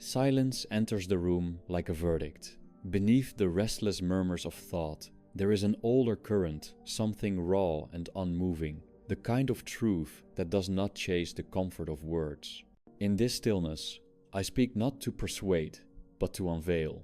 Silence enters the room like a verdict. Beneath the restless murmurs of thought, there is an older current, something raw and unmoving, the kind of truth that does not chase the comfort of words. In this stillness, I speak not to persuade, but to unveil.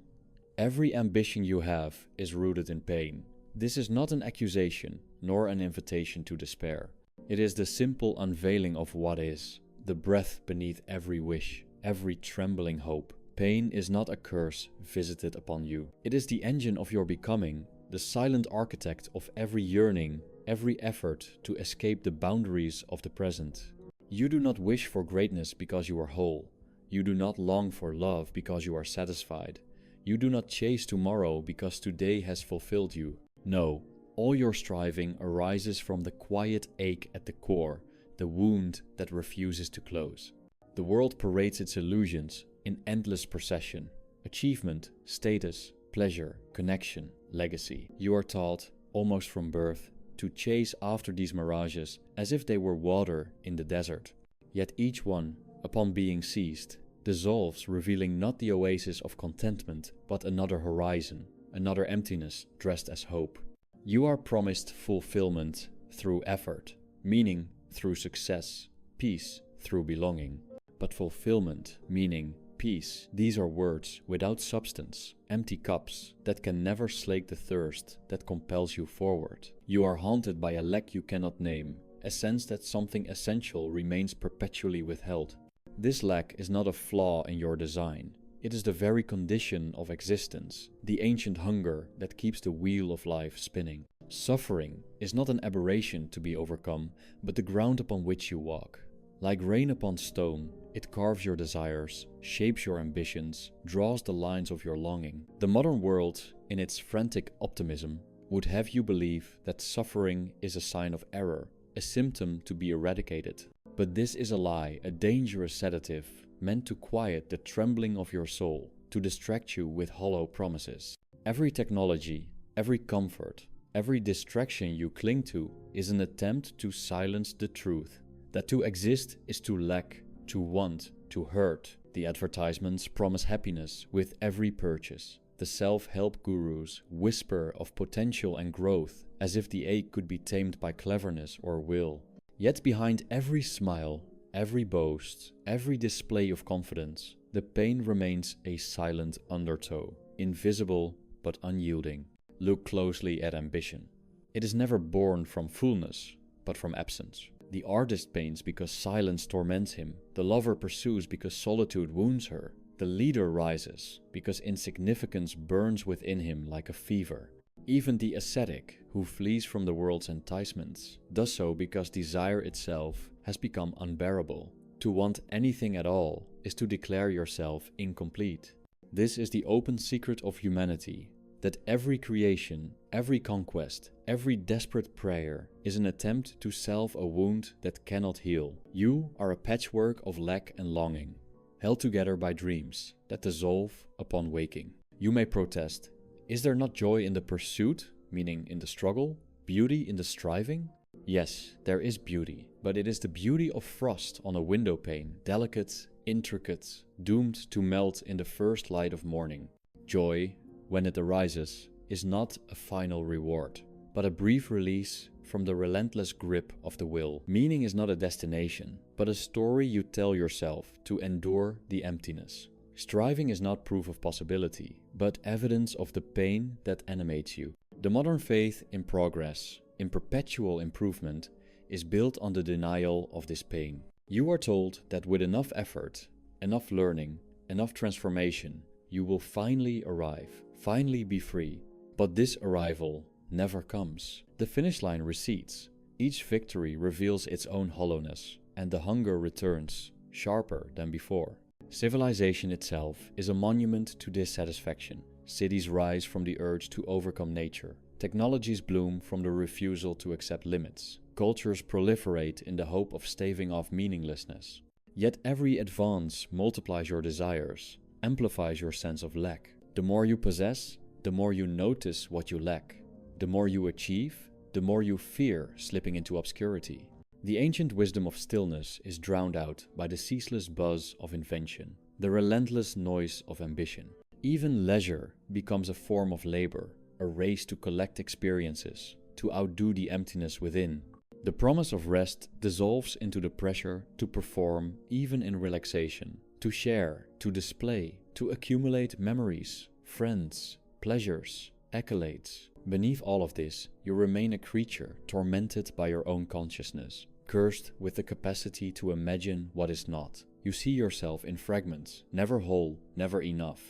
Every ambition you have is rooted in pain. This is not an accusation, nor an invitation to despair. It is the simple unveiling of what is, the breath beneath every wish, every trembling hope. Pain is not a curse visited upon you. It is the engine of your becoming, the silent architect of every yearning, every effort to escape the boundaries of the present. You do not wish for greatness because you are whole. You do not long for love because you are satisfied. You do not chase tomorrow because today has fulfilled you. No, all your striving arises from the quiet ache at the core, the wound that refuses to close. The world parades its illusions in endless procession. Achievement, status, pleasure, connection, legacy. You are taught, almost from birth, to chase after these mirages as if they were water in the desert. Yet each one, upon being seized, dissolves, revealing not the oasis of contentment, but another horizon, another emptiness dressed as hope. You are promised fulfillment through effort, meaning through success, peace through belonging. But fulfillment, meaning, peace, these are words without substance, empty cups that can never slake the thirst that compels you forward. You are haunted by a lack you cannot name, a sense that something essential remains perpetually withheld. This lack is not a flaw in your design. It is the very condition of existence, the ancient hunger that keeps the wheel of life spinning. Suffering is not an aberration to be overcome, but the ground upon which you walk. Like rain upon stone, it carves your desires, shapes your ambitions, draws the lines of your longing. The modern world, in its frantic optimism, would have you believe that suffering is a sign of error, a symptom to be eradicated. But this is a lie, a dangerous sedative, meant to quiet the trembling of your soul, to distract you with hollow promises. Every technology, every comfort, every distraction you cling to is an attempt to silence the truth. That to exist is to lack, to want, to hurt. The advertisements promise happiness with every purchase. The self-help gurus whisper of potential and growth as if the ache could be tamed by cleverness or will. Yet behind every smile, every boast, every display of confidence, the pain remains a silent undertow, invisible but unyielding. Look closely at ambition. It is never born from fullness, but from absence. The artist paints because silence torments him. The lover pursues because solitude wounds her. The leader rises because insignificance burns within him like a fever. Even the ascetic, who flees from the world's enticements, does so because desire itself has become unbearable. To want anything at all is to declare yourself incomplete. This is the open secret of humanity, that every creation, every conquest, every desperate prayer is an attempt to salve a wound that cannot heal. You are a patchwork of lack and longing, held together by dreams that dissolve upon waking. You may protest, is there not joy in the pursuit, meaning in the struggle, beauty in the striving? Yes, there is beauty, but it is the beauty of frost on a window pane, delicate, intricate, doomed to melt in the first light of morning. Joy, when it arises, is not a final reward, but a brief release from the relentless grip of the will. Meaning is not a destination, but a story you tell yourself to endure the emptiness. Striving is not proof of possibility, but evidence of the pain that animates you. The modern faith in progress, in perpetual improvement, is built on the denial of this pain. You are told that with enough effort, enough learning, enough transformation, you will finally arrive, finally be free. But this arrival never comes. The finish line recedes. Each victory reveals its own hollowness, and the hunger returns, sharper than before. Civilization itself is a monument to dissatisfaction. Cities rise from the urge to overcome nature. Technologies bloom from the refusal to accept limits. Cultures proliferate in the hope of staving off meaninglessness. Yet every advance multiplies your desires, amplifies your sense of lack. The more you possess, the more you notice what you lack. The more you achieve, the more you fear slipping into obscurity. The ancient wisdom of stillness is drowned out by the ceaseless buzz of invention. the relentless noise of ambition. Even leisure becomes a form of labor, a race to collect experiences, to outdo the emptiness within. The promise of rest dissolves into the pressure to perform even in relaxation, to share, to display, to accumulate memories, friends, pleasures, accolades. Beneath all of this, you remain a creature tormented by your own consciousness, cursed with the capacity to imagine what is not. You see yourself in fragments, never whole, never enough.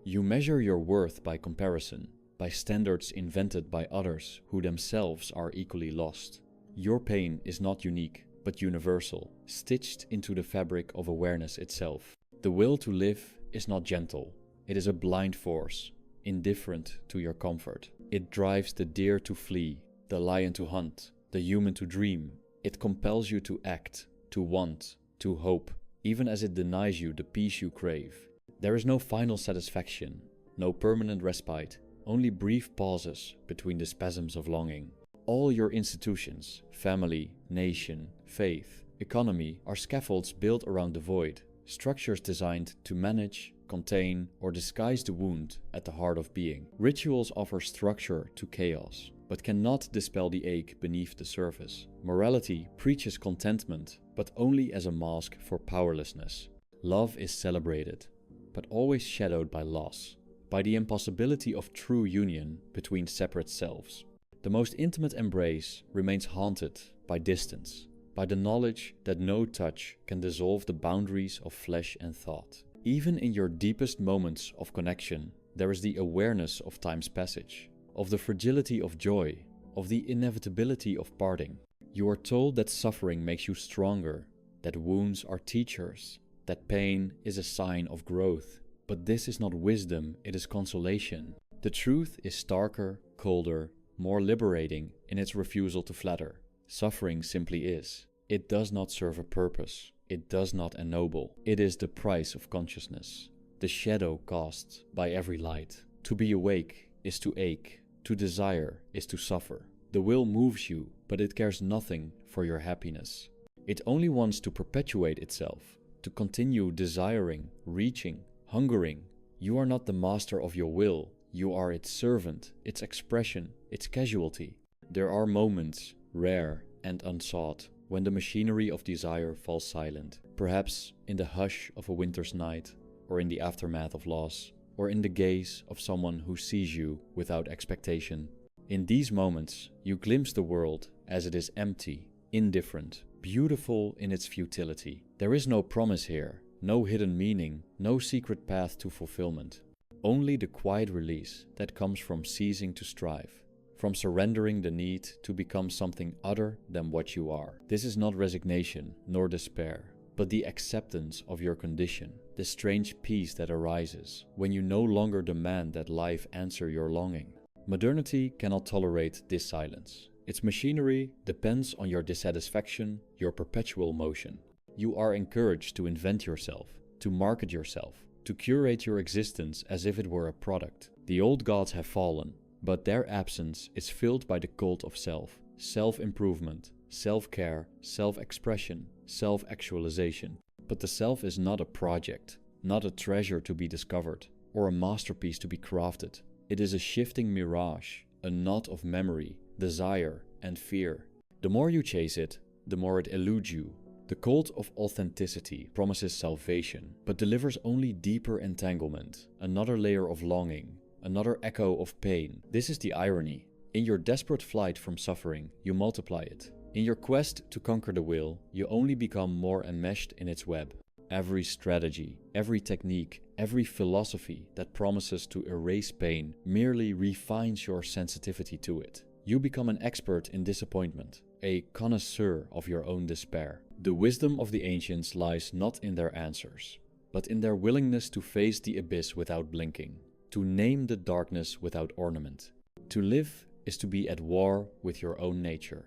You measure your worth by comparison, by standards invented by others who themselves are equally lost. Your pain is not unique, but universal, stitched into the fabric of awareness itself. The will to live is not gentle. It is a blind force, indifferent to your comfort. It drives the deer to flee, the lion to hunt, the human to dream. It compels you to act, to want, to hope, even as it denies you the peace you crave. There is no final satisfaction, no permanent respite, only brief pauses between the spasms of longing. All your institutions, family, nation, faith, economy, are scaffolds built around the void, structures designed to manage, contain, or disguise the wound at the heart of being. Rituals offer structure to chaos, but cannot dispel the ache beneath the surface. Morality preaches contentment, but only as a mask for powerlessness. Love is celebrated, but always shadowed by loss, by the impossibility of true union between separate selves. The most intimate embrace remains haunted by distance, by the knowledge that no touch can dissolve the boundaries of flesh and thought. Even in your deepest moments of connection, there is the awareness of time's passage, of the fragility of joy, of the inevitability of parting. You are told that suffering makes you stronger, that wounds are teachers, that pain is a sign of growth. But this is not wisdom, it is consolation. The truth is starker, colder, more liberating in its refusal to flatter. Suffering simply is. It does not serve a purpose. It does not ennoble. It is the price of consciousness, the shadow cast by every light. To be awake is to ache. To desire is to suffer. The will moves you, but it cares nothing for your happiness. It only wants to perpetuate itself, to continue desiring, reaching, hungering. You are not the master of your will. You are its servant, its expression, its casualty. There are moments, rare and unsought, when the machinery of desire falls silent. Perhaps in the hush of a winter's night, or in the aftermath of loss, or in the gaze of someone who sees you without expectation. In these moments, you glimpse the world as it is empty, indifferent, beautiful in its futility. There is no promise here, no hidden meaning, no secret path to fulfillment. Only the quiet release that comes from ceasing to strive, from surrendering the need to become something other than what you are. This is not resignation nor despair, but the acceptance of your condition, the strange peace that arises when you no longer demand that life answer your longing. Modernity cannot tolerate this silence. Its machinery depends on your dissatisfaction, your perpetual motion. You are encouraged to invent yourself, to market yourself, to curate your existence as if it were a product. The old gods have fallen, but their absence is filled by the cult of self, self-improvement, self-care, self-expression, self-actualization. But the self is not a project, not a treasure to be discovered, or a masterpiece to be crafted. It is a shifting mirage, a knot of memory, desire, and fear. The more you chase it, the more it eludes you. The cult of authenticity promises salvation, but delivers only deeper entanglement, another layer of longing, another echo of pain. This is the irony. In your desperate flight from suffering, you multiply it. In your quest to conquer the will, you only become more enmeshed in its web. Every strategy, every technique, every philosophy that promises to erase pain merely refines your sensitivity to it. You become an expert in disappointment, a connoisseur of your own despair. The wisdom of the ancients lies not in their answers, but in their willingness to face the abyss without blinking, to name the darkness without ornament. To live is to be at war with your own nature.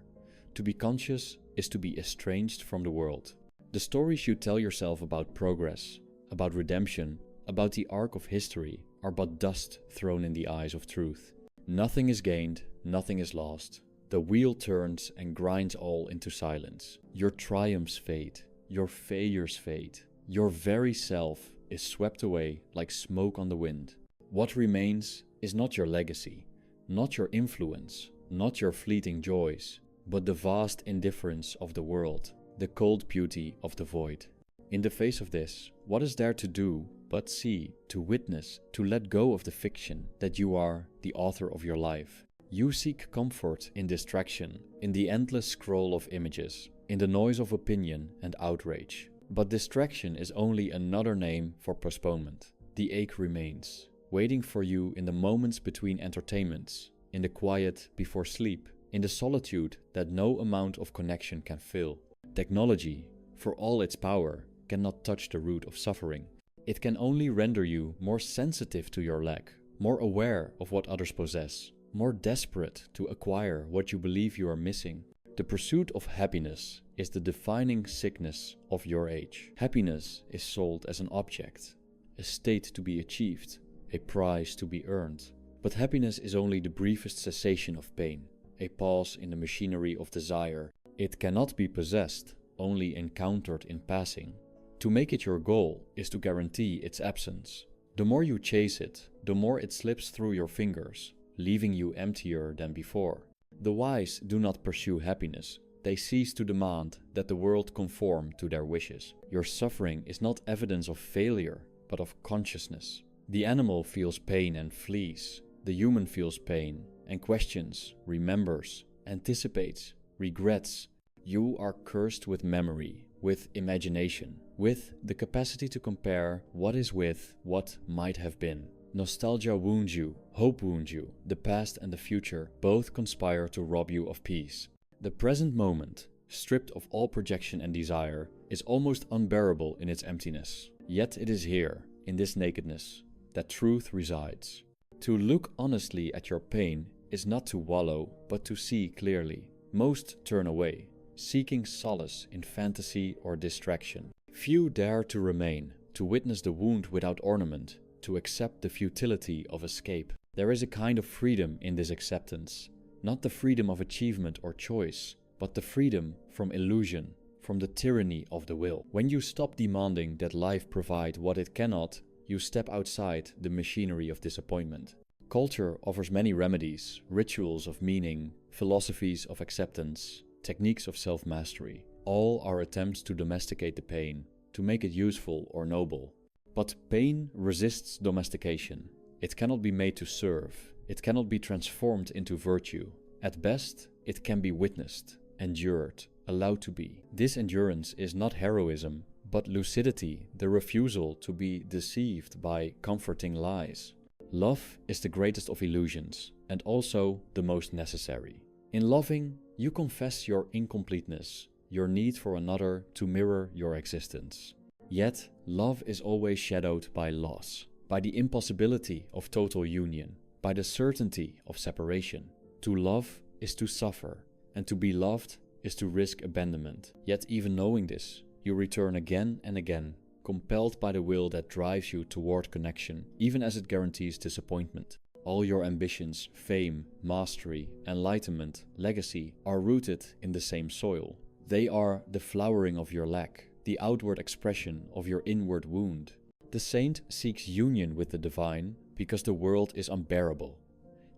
To be conscious is to be estranged from the world. The stories you tell yourself about progress, about redemption, about the arc of history are but dust thrown in the eyes of truth. Nothing is gained, nothing is lost. The wheel turns and grinds all into silence. Your triumphs fade, your failures fade. Your very self is swept away like smoke on the wind. What remains is not your legacy, not your influence, not your fleeting joys, but the vast indifference of the world, the cold beauty of the void. In the face of this, what is there to do but see, to witness, to let go of the fiction that you are the author of your life? You seek comfort in distraction, in the endless scroll of images, in the noise of opinion and outrage. But distraction is only another name for postponement. The ache remains, waiting for you in the moments between entertainments, in the quiet before sleep, in the solitude that no amount of connection can fill. Technology, for all its power, cannot touch the root of suffering. It can only render you more sensitive to your lack, more aware of what others possess, more desperate to acquire what you believe you are missing. The pursuit of happiness is the defining sickness of your age. Happiness is sold as an object, a state to be achieved, a prize to be earned. But happiness is only the briefest cessation of pain, a pause in the machinery of desire. It cannot be possessed, only encountered in passing. To make it your goal is to guarantee its absence. The more you chase it, the more it slips through your fingers, leaving you emptier than before. The wise do not pursue happiness. They cease to demand that the world conform to their wishes. Your suffering is not evidence of failure, but of consciousness. The animal feels pain and flees. The human feels pain and questions, remembers, anticipates, regrets. You are cursed with memory, with imagination, with the capacity to compare what is with what might have been. Nostalgia wounds you, hope wounds you. The past and the future both conspire to rob you of peace. The present moment, stripped of all projection and desire, is almost unbearable in its emptiness. Yet it is here, in this nakedness, that truth resides. To look honestly at your pain is not to wallow, but to see clearly. Most turn away, seeking solace in fantasy or distraction. Few dare to remain, to witness the wound without ornament, to accept the futility of escape. There is a kind of freedom in this acceptance, not the freedom of achievement or choice, but the freedom from illusion, from the tyranny of the will. When you stop demanding that life provide what it cannot, you step outside the machinery of disappointment. Culture offers many remedies, rituals of meaning, philosophies of acceptance, techniques of self-mastery. All are attempts to domesticate the pain, to make it useful or noble. But pain resists domestication. It cannot be made to serve. It cannot be transformed into virtue. At best, it can be witnessed, endured, allowed to be. This endurance is not heroism, but lucidity, the refusal to be deceived by comforting lies. Love is the greatest of illusions, and also the most necessary. In loving, you confess your incompleteness, your need for another to mirror your existence. Yet, love is always shadowed by loss, by the impossibility of total union, by the certainty of separation. To love is to suffer, and to be loved is to risk abandonment. Yet even knowing this, you return again and again, compelled by the will that drives you toward connection, even as it guarantees disappointment. All your ambitions, fame, mastery, enlightenment, legacy are rooted in the same soil. They are the flowering of your lack, the outward expression of your inward wound. The saint seeks union with the divine because the world is unbearable.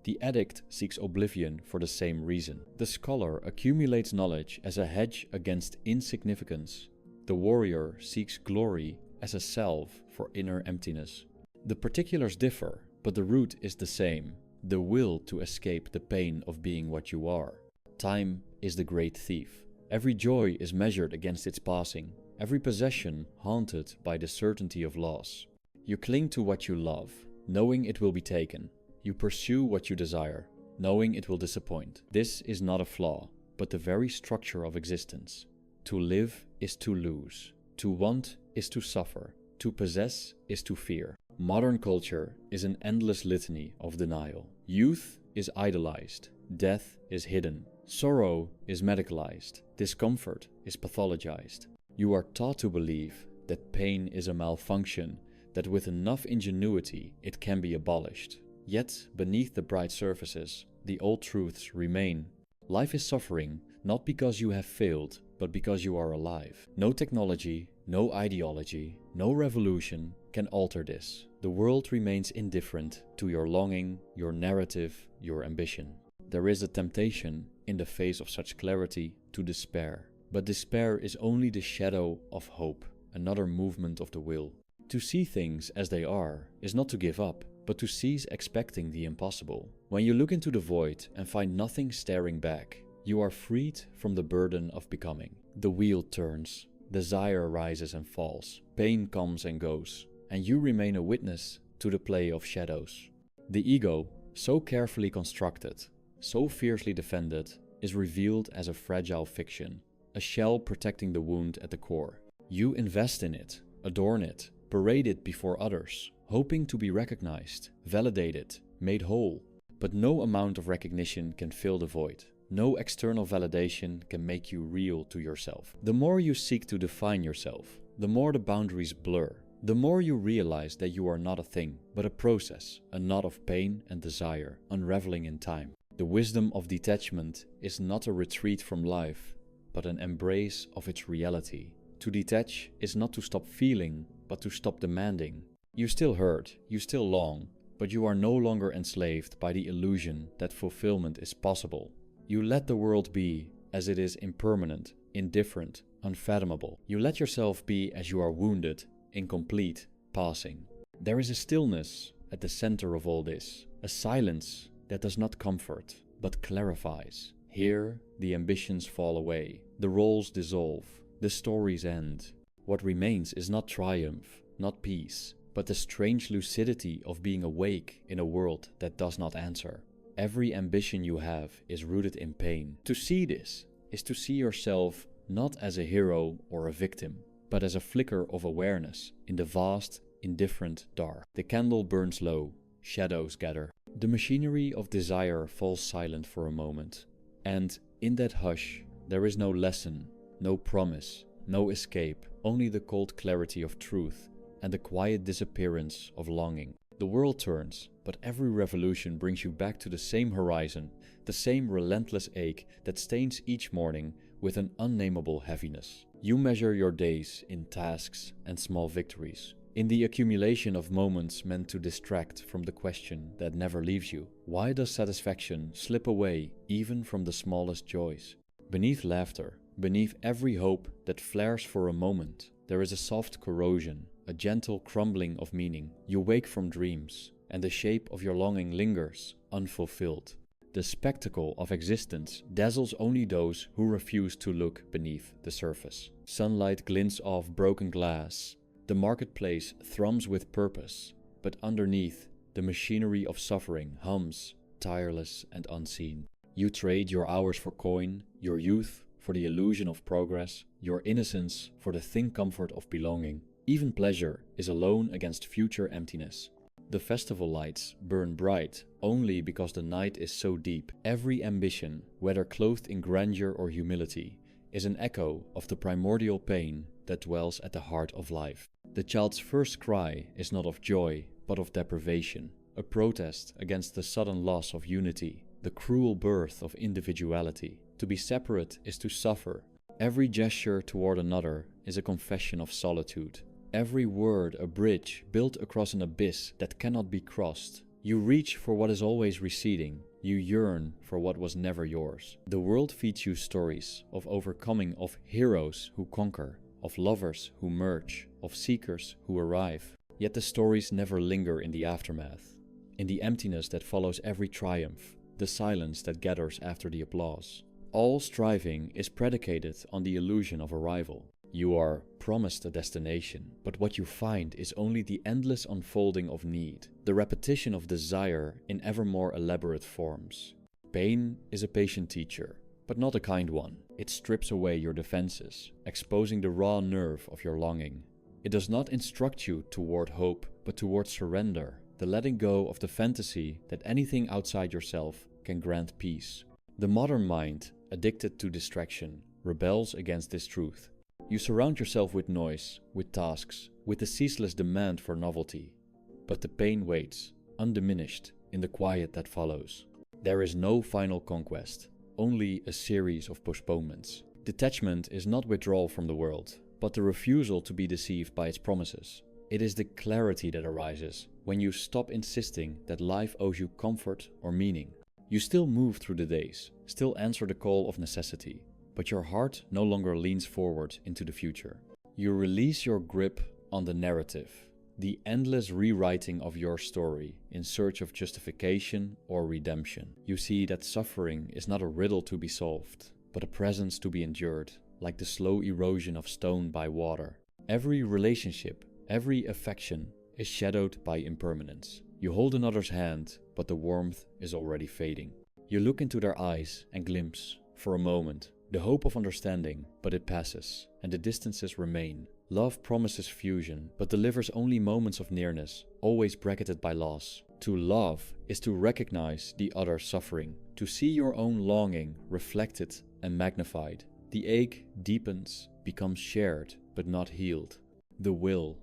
The addict seeks oblivion for the same reason. The scholar accumulates knowledge as a hedge against insignificance. The warrior seeks glory as a salve for inner emptiness. The particulars differ, but the root is the same, the will to escape the pain of being what you are. Time is the great thief. Every joy is measured against its passing, every possession haunted by the certainty of loss. You cling to what you love, knowing it will be taken. You pursue what you desire, knowing it will disappoint. This is not a flaw, but the very structure of existence. To live is to lose. To want is to suffer. To possess is to fear. Modern culture is an endless litany of denial. Youth is idolized. Death is hidden. Sorrow is medicalized. Discomfort is pathologized. You are taught to believe that pain is a malfunction, that with enough ingenuity it can be abolished. Yet, beneath the bright surfaces, the old truths remain. Life is suffering, not because you have failed, but because you are alive. No technology, no ideology, no revolution can alter this. The world remains indifferent to your longing, your narrative, your ambition. There is a temptation, in the face of such clarity, to despair. But despair is only the shadow of hope, another movement of the will. To see things as they are is not to give up, but to cease expecting the impossible. When you look into the void and find nothing staring back, you are freed from the burden of becoming. The wheel turns, desire rises and falls, pain comes and goes, and you remain a witness to the play of shadows. The ego, so carefully constructed, so fiercely defended, is revealed as a fragile fiction, a shell protecting the wound at the core. You invest in it, adorn it, parade it before others, hoping to be recognized, validated, made whole. But no amount of recognition can fill the void. No external validation can make you real to yourself. The more you seek to define yourself, the more the boundaries blur. The more you realize that you are not a thing, but a process, a knot of pain and desire, unraveling in time. The wisdom of detachment is not a retreat from life, but an embrace of its reality. To detach is not to stop feeling, but to stop demanding. You still hurt, you still long, but you are no longer enslaved by the illusion that fulfillment is possible. You let the world be as it is, impermanent, indifferent, unfathomable. You let yourself be as you are wounded, incomplete, passing. There is a stillness at the center of all this, a silence that does not comfort, but clarifies. Here, the ambitions fall away, the roles dissolve, the stories end. What remains is not triumph, not peace, but the strange lucidity of being awake in a world that does not answer. Every ambition you have is rooted in pain. To see this is to see yourself not as a hero or a victim, but as a flicker of awareness in the vast, indifferent dark. The candle burns low, shadows gather. The machinery of desire falls silent for a moment. And in that hush, there is no lesson, no promise, no escape, only the cold clarity of truth and the quiet disappearance of longing. The world turns, but every revolution brings you back to the same horizon, the same relentless ache that stains each morning with an unnameable heaviness. You measure your days in tasks and small victories, in the accumulation of moments meant to distract from the question that never leaves you. Why does satisfaction slip away even from the smallest joys? Beneath laughter, beneath every hope that flares for a moment, there is a soft corrosion, a gentle crumbling of meaning. You wake from dreams, and the shape of your longing lingers, unfulfilled. The spectacle of existence dazzles only those who refuse to look beneath the surface. Sunlight glints off broken glass. The marketplace thrums with purpose, but underneath, the machinery of suffering hums, tireless and unseen. You trade your hours for coin, your youth for the illusion of progress, your innocence for the thin comfort of belonging. Even pleasure is alone against future emptiness. The festival lights burn bright only because the night is so deep. Every ambition, whether clothed in grandeur or humility, is an echo of the primordial pain that dwells at the heart of life. The child's first cry is not of joy, but of deprivation, a protest against the sudden loss of unity, the cruel birth of individuality. To be separate is to suffer. Every gesture toward another is a confession of solitude. Every word a bridge built across an abyss that cannot be crossed. You reach for what is always receding. You yearn for what was never yours. The world feeds you stories of overcoming, of heroes who conquer, of lovers who merge, of seekers who arrive. Yet the stories never linger in the aftermath, in the emptiness that follows every triumph, the silence that gathers after the applause. All striving is predicated on the illusion of arrival. You are promised a destination, but what you find is only the endless unfolding of need, the repetition of desire in ever more elaborate forms. Pain is a patient teacher, but not a kind one. It strips away your defenses, exposing the raw nerve of your longing. It does not instruct you toward hope, but toward surrender, the letting go of the fantasy that anything outside yourself can grant peace. The modern mind, addicted to distraction, rebels against this truth. You surround yourself with noise, with tasks, with the ceaseless demand for novelty. But the pain waits, undiminished, in the quiet that follows. There is no final conquest, only a series of postponements. Detachment is not withdrawal from the world, but the refusal to be deceived by its promises. It is the clarity that arises when you stop insisting that life owes you comfort or meaning. You still move through the days, still answer the call of necessity, but your heart no longer leans forward into the future. You release your grip on the narrative, the endless rewriting of your story in search of justification or redemption. You see that suffering is not a riddle to be solved, but a presence to be endured, like the slow erosion of stone by water. Every relationship, every affection is shadowed by impermanence. You hold another's hand, but the warmth is already fading. You look into their eyes and glimpse, for a moment, the hope of understanding, but it passes, and the distances remain. Love promises fusion, but delivers only moments of nearness, always bracketed by loss. To love is to recognize the other's suffering, to see your own longing reflected and magnified. The ache deepens, becomes shared, but not healed. The will,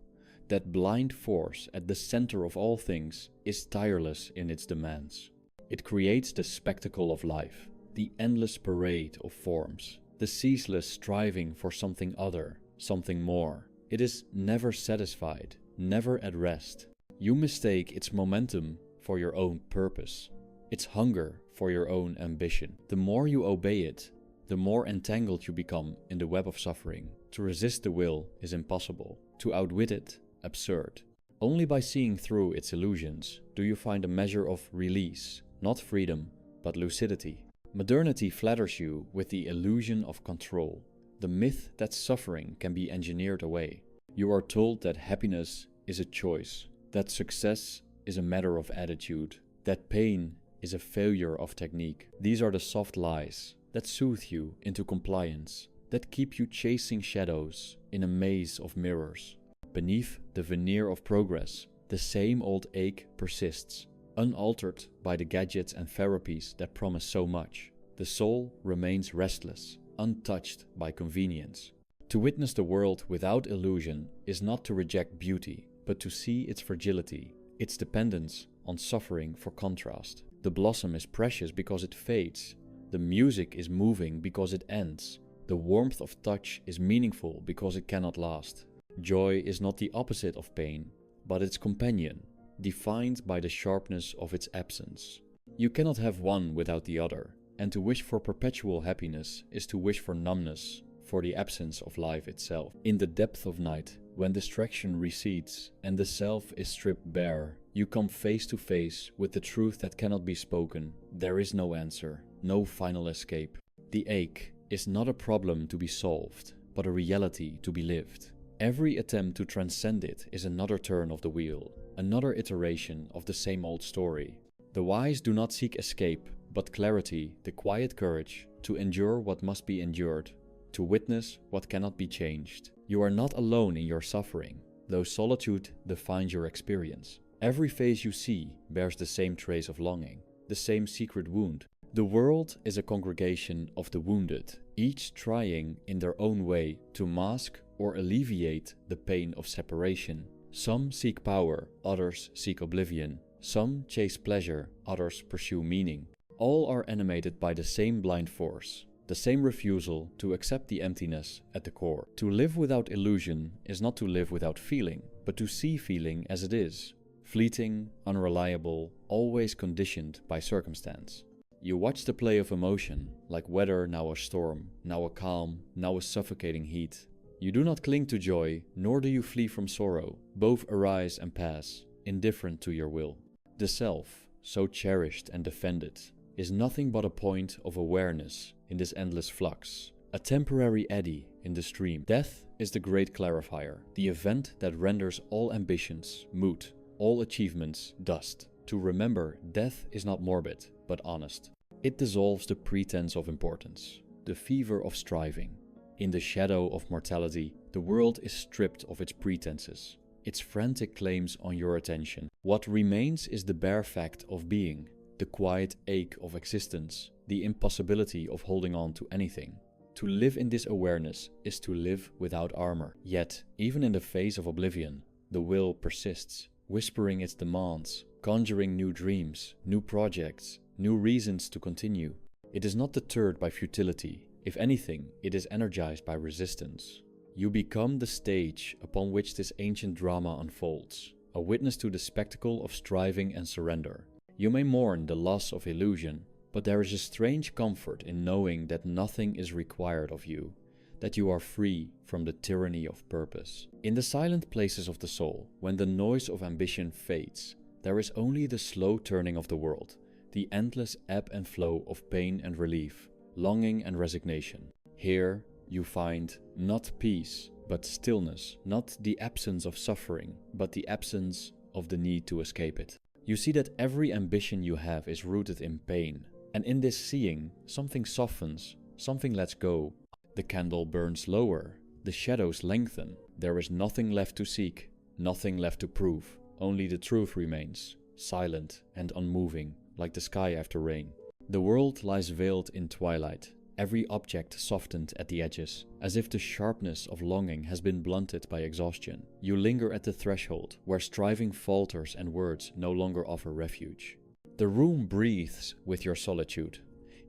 that blind force at the center of all things, is tireless in its demands. It creates the spectacle of life, the endless parade of forms, the ceaseless striving for something other, something more. It is never satisfied, never at rest. You mistake its momentum for your own purpose, its hunger for your own ambition. The more you obey it, the more entangled you become in the web of suffering. To resist the will is impossible. To outwit it, absurd. Only by seeing through its illusions do you find a measure of release, not freedom, but lucidity. Modernity flatters you with the illusion of control, the myth that suffering can be engineered away. You are told that happiness is a choice, that success is a matter of attitude, that pain is a failure of technique. These are the soft lies that soothe you into compliance, that keep you chasing shadows in a maze of mirrors. Beneath the veneer of progress, the same old ache persists, unaltered by the gadgets and therapies that promise so much. The soul remains restless, untouched by convenience. To witness the world without illusion is not to reject beauty, but to see its fragility, its dependence on suffering for contrast. The blossom is precious because it fades. The music is moving because it ends. The warmth of touch is meaningful because it cannot last. Joy is not the opposite of pain, but its companion, defined by the sharpness of its absence. You cannot have one without the other, and to wish for perpetual happiness is to wish for numbness, for the absence of life itself. In the depth of night, when distraction recedes and the self is stripped bare, you come face to face with the truth that cannot be spoken. There is no answer, no final escape. The ache is not a problem to be solved, but a reality to be lived. Every attempt to transcend it is another turn of the wheel, another iteration of the same old story. The wise do not seek escape, but clarity, the quiet courage to endure what must be endured, to witness what cannot be changed. You are not alone in your suffering, though solitude defines your experience. Every face you see bears the same trace of longing, the same secret wound. The world is a congregation of the wounded, each trying in their own way to mask or alleviate the pain of separation. Some seek power, others seek oblivion. Some chase pleasure, others pursue meaning. All are animated by the same blind force, the same refusal to accept the emptiness at the core. To live without illusion is not to live without feeling, but to see feeling as it is, fleeting, unreliable, always conditioned by circumstance. You watch the play of emotion, like weather now a storm, now a calm, now a suffocating heat. You do not cling to joy, nor do you flee from sorrow. Both arise and pass, indifferent to your will. The self, so cherished and defended, is nothing but a point of awareness in this endless flux, a temporary eddy in the stream. Death is the great clarifier, the event that renders all ambitions moot, all achievements dust. To remember, death is not morbid, but honest. It dissolves the pretense of importance, the fever of striving. In the shadow of mortality, the world is stripped of its pretenses, its frantic claims on your attention. What remains is the bare fact of being, the quiet ache of existence, the impossibility of holding on to anything. To live in this awareness is to live without armor. Yet, even in the face of oblivion, the will persists, whispering its demands, conjuring new dreams, new projects, new reasons to continue. It is not deterred by futility. If anything, it is energized by resistance. You become the stage upon which this ancient drama unfolds, a witness to the spectacle of striving and surrender. You may mourn the loss of illusion, but there is a strange comfort in knowing that nothing is required of you, that you are free from the tyranny of purpose. In the silent places of the soul, when the noise of ambition fades, there is only the slow turning of the world, the endless ebb and flow of pain and relief, longing and resignation. Here you find not peace, but stillness, not the absence of suffering, but the absence of the need to escape it. You see that every ambition you have is rooted in pain, and in this seeing, something softens, something lets go. The candle burns lower, the shadows lengthen, there is nothing left to seek, nothing left to prove, only the truth remains, silent and unmoving, like the sky after rain. The world lies veiled in twilight, every object softened at the edges, as if the sharpness of longing has been blunted by exhaustion. You linger at the threshold, where striving falters and words no longer offer refuge. The room breathes with your solitude,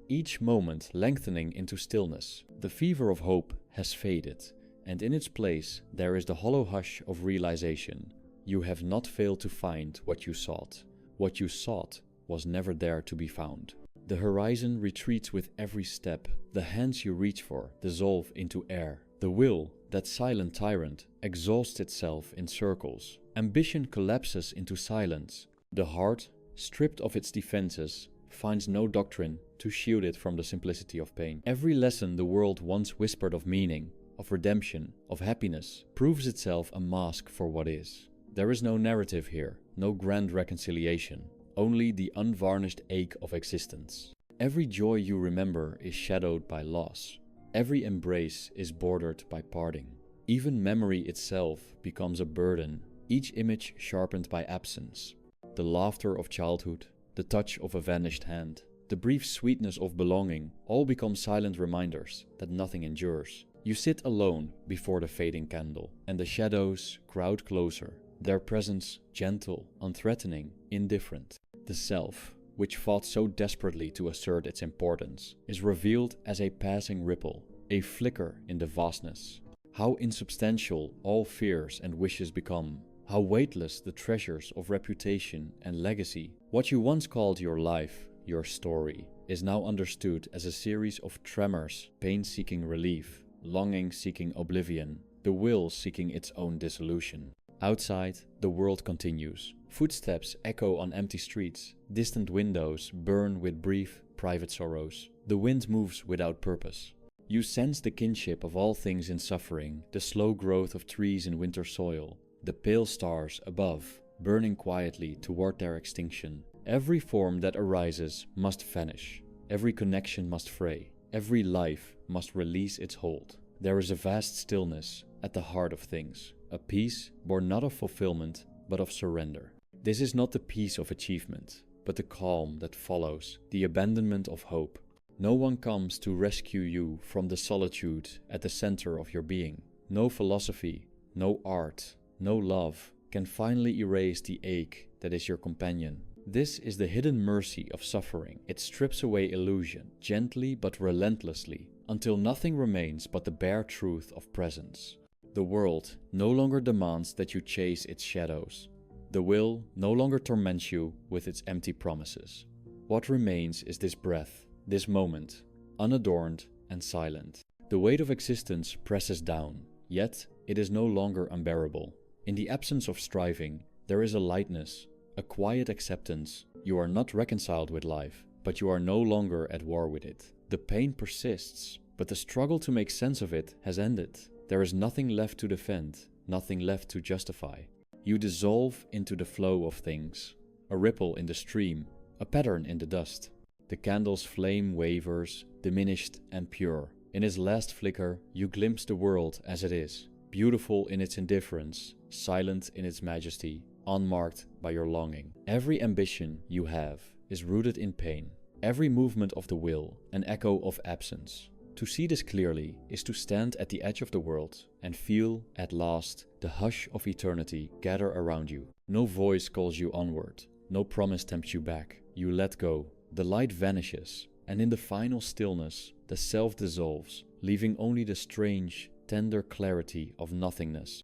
each moment lengthening into stillness. The fever of hope has faded, and in its place there is the hollow hush of realization. You have not failed to find what you sought. What you sought was never there to be found. The horizon retreats with every step. The hands you reach for dissolve into air. The will, that silent tyrant, exhausts itself in circles. Ambition collapses into silence. The heart, stripped of its defenses, finds no doctrine to shield it from the simplicity of pain. Every lesson the world once whispered of meaning, of redemption, of happiness, proves itself a mask for what is. There is no narrative here, no grand reconciliation, only the unvarnished ache of existence. Every joy you remember is shadowed by loss. Every embrace is bordered by parting. Even memory itself becomes a burden, each image sharpened by absence. The laughter of childhood, the touch of a vanished hand, the brief sweetness of belonging, all become silent reminders that nothing endures. You sit alone before the fading candle, and the shadows crowd closer, their presence gentle, unthreatening, indifferent. The self, which fought so desperately to assert its importance, is revealed as a passing ripple, a flicker in the vastness. How insubstantial all fears and wishes become, how weightless the treasures of reputation and legacy. What you once called your life, your story, is now understood as a series of tremors, pain seeking relief, longing seeking oblivion, the will seeking its own dissolution. Outside, the world continues. Footsteps echo on empty streets, distant windows burn with brief, private sorrows. The wind moves without purpose. You sense the kinship of all things in suffering, the slow growth of trees in winter soil, the pale stars above, burning quietly toward their extinction. Every form that arises must vanish, every connection must fray, every life must release its hold. There is a vast stillness at the heart of things, a peace born not of fulfillment, but of surrender. This is not the peace of achievement, but the calm that follows, the abandonment of hope. No one comes to rescue you from the solitude at the center of your being. No philosophy, no art, no love can finally erase the ache that is your companion. This is the hidden mercy of suffering. It strips away illusion, gently but relentlessly, until nothing remains but the bare truth of presence. The world no longer demands that you chase its shadows. The will no longer torments you with its empty promises. What remains is this breath, this moment, unadorned and silent. The weight of existence presses down, yet it is no longer unbearable. In the absence of striving, there is a lightness, a quiet acceptance. You are not reconciled with life, but you are no longer at war with it. The pain persists, but the struggle to make sense of it has ended. There is nothing left to defend, nothing left to justify. You dissolve into the flow of things, a ripple in the stream, a pattern in the dust. The candle's flame wavers, diminished and pure. In its last flicker, you glimpse the world as it is, beautiful in its indifference, silent in its majesty, unmarked by your longing. Every ambition you have is rooted in pain, every movement of the will an echo of absence. To see this clearly is to stand at the edge of the world and feel, at last, the hush of eternity gather around you. No voice calls you onward, no promise tempts you back. You let go, the light vanishes, and in the final stillness, the self dissolves, leaving only the strange, tender clarity of nothingness.